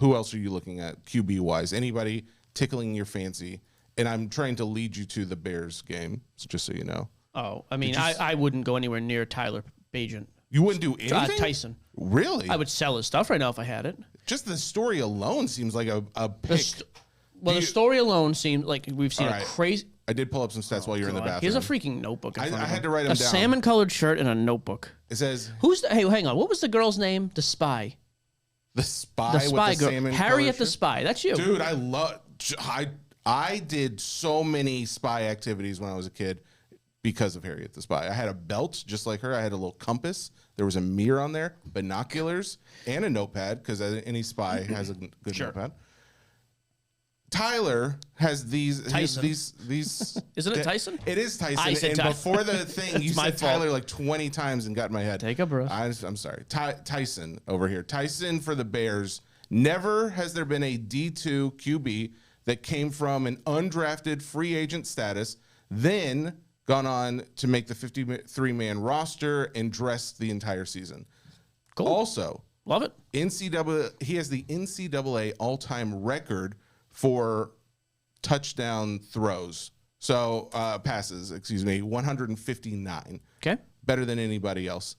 who else are you looking at QB wise? Anybody tickling your fancy? And I'm trying to lead you to the Bears game, just so you know. Oh, I mean, I wouldn't go anywhere near Tyler Bagent. You wouldn't do anything? Tyson. Really? I would sell his stuff right now if I had it. Just the story alone seems like a pick. The story alone seems like we've seen a crazy... I did pull up some stats while you're in the bathroom. He has a freaking notebook in front of him. I had to write them down. A salmon-colored shirt and a notebook. It says... Hey, hang on. What was the girl's name? The spy. The spy with the salmon Harriet the spy. That's you. Dude, I did so many spy activities when I was a kid because of Harriet the spy. I had a belt just like her. I had a little compass. There was a mirror on there, binoculars, and a notepad because any spy has a good notepad. Tyler has these. Tyson. These. Isn't it Tyson? It is Tyson. I said Tyson. Before the thing, you said Tyler like 20 times and got in my head. Take a breath. I'm sorry. Tyson over here. Tyson for the Bears. Never has there been a D2 QB that came from an undrafted free agent status, then gone on to make the 53-man roster and dress the entire season. Cool. Also, love it. He has the NCAA all-time record for touchdown throws. So passes, 159. Okay. Better than anybody else.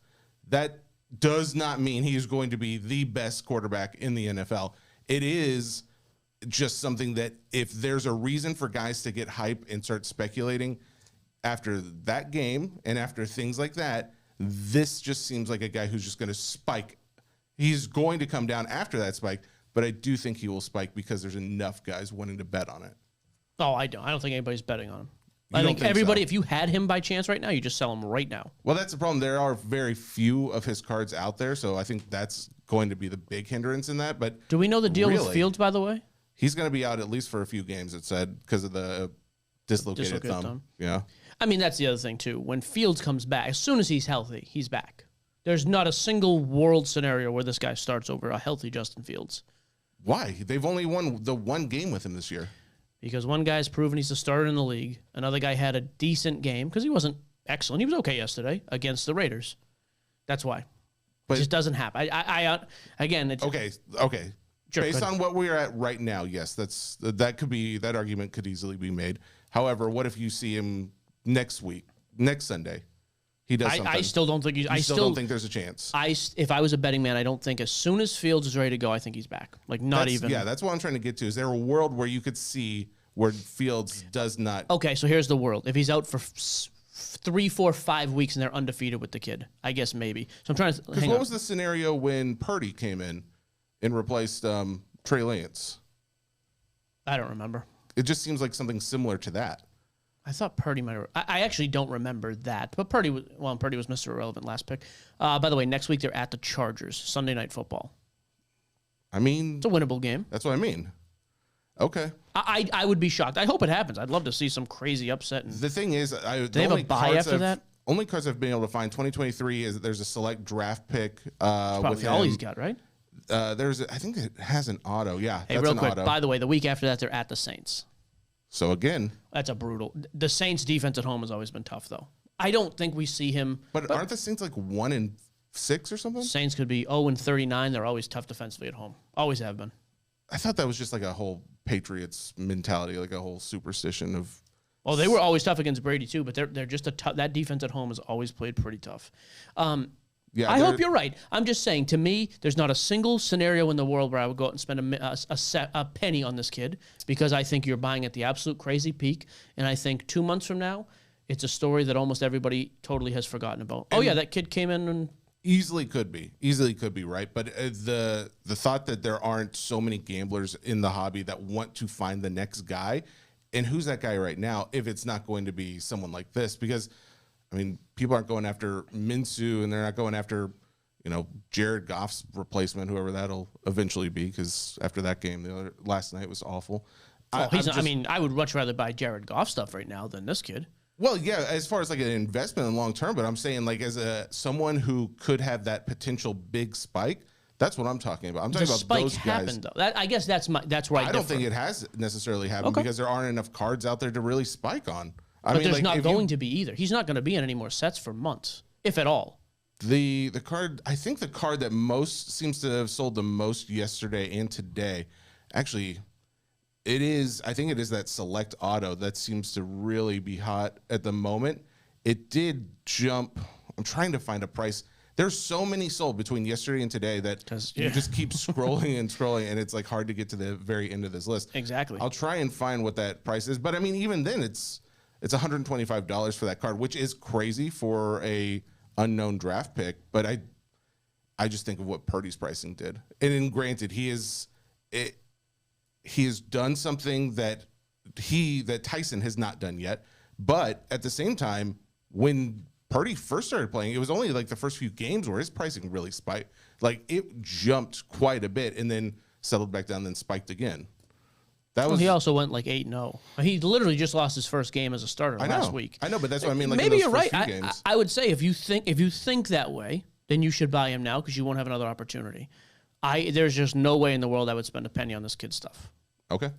That does not mean he's going to be the best quarterback in the NFL. It is just something that if there's a reason for guys to get hype and start speculating after that game and after things like that, this just seems like a guy who's just going to spike. He's going to come down after that spike, but I do think he will spike because there's enough guys wanting to bet on it. Oh, I don't think anybody's betting on him. I think everybody, if you had him by chance right now, you just sell him right now. Well, that's the problem. There are very few of his cards out there, so I think that's going to be the big hindrance in that. But do we know the deal with Fields, by the way? He's going to be out at least for a few games, it said, because of the dislocated thumb. Yeah. I mean, that's the other thing, too. When Fields comes back, as soon as he's healthy, he's back. There's not a single world scenario where this guy starts over a healthy Justin Fields. Why? They've only won the one game with him this year. Because one guy's proven he's the starter in the league. Another guy had a decent game because he wasn't excellent. He was okay yesterday against the Raiders. That's why. But it just doesn't happen. Again, it's okay. Sure, based on what we're at right now, yes, that argument could easily be made. However, what if you see him next Sunday? He does something. I still don't think I still don't think there's a chance. If I was a betting man, I don't think as soon as Fields is ready to go, I think he's back. Yeah, that's what I'm trying to get to. Is there a world where you could see where Fields does not? Okay, so here's the world. If he's out for 3, 4, 5 weeks and they're undefeated with the kid, I guess maybe. So I'm trying to. Because what was the scenario when Purdy came in and replaced Trey Lance? I don't remember. It just seems like something similar to that. I thought Purdy might have... I actually don't remember that. But Purdy was Mr. Irrelevant last pick. By the way, next week they're at the Chargers. Sunday Night Football. I mean... It's a winnable game. That's what I mean. Okay. I would be shocked. I hope it happens. I'd love to see some crazy upset. The thing is... Do they have a bye after that? Only cards I've been able to find, 2023, is that there's a select draft pick. That's probably all he's got, right? I think it has an auto. Yeah, hey, real quick, by the way, the week after that, they're at the Saints. So again, that's a brutal. The Saints' defense at home has always been tough, though. I don't think we see him. But aren't the Saints like 1-6 or something? Saints could be 0-39. They're always tough defensively at home. Always have been. I thought that was just like a whole Patriots mentality, like a whole superstition of. Well, they were always tough against Brady too, but they're just that defense at home has always played pretty tough. Yeah, I hope you're right. I'm just saying, to me, there's not a single scenario in the world where I would go out and spend a penny on this kid, because I think you're buying at the absolute crazy peak. And I think 2 months from now, it's a story that almost everybody totally has forgotten about. And that kid came in and... Easily could be, right? But the thought that there aren't so many gamblers in the hobby that want to find the next guy, and who's that guy right now, if it's not going to be someone like this? Because... I mean, people aren't going after Minshew, and they're not going after, Jared Goff's replacement, whoever that'll eventually be, because after that game, last night was awful. I would much rather buy Jared Goff stuff right now than this kid. Well, yeah, as far as like an investment in long term, but I'm saying like as someone who could have that potential big spike, that's what I'm talking about. I'm talking about those guys. Happened though. I guess that's where I don't think it has necessarily happened because there aren't enough cards out there to really spike on. But there's not going to be either. He's not going to be in any more sets for months, if at all. The card, I think the card that most seems to have sold the most yesterday and today, actually, I think it is that Select Auto that seems to really be hot at the moment. It did jump. I'm trying to find a price. There's so many sold between yesterday and today that you just keep scrolling and scrolling, and it's like hard to get to the very end of this list. Exactly. I'll try and find what that price is, but I mean, even then, it's $125 for that card, which is crazy for a unknown draft pick. But I just think of what Purdy's pricing did, and then granted, he has done something that Tyson has not done yet. But at the same time, when Purdy first started playing, it was only like the first few games where his pricing really spiked. Like it jumped quite a bit and then settled back down, then spiked again. He also went like 8-0. He literally just lost his first game as a starter last week. I know, but that's what I mean. Like maybe you're right. I would say if you think that way, then you should buy him now because you won't have another opportunity. There's just no way in the world I would spend a penny on this kid's stuff. Okay.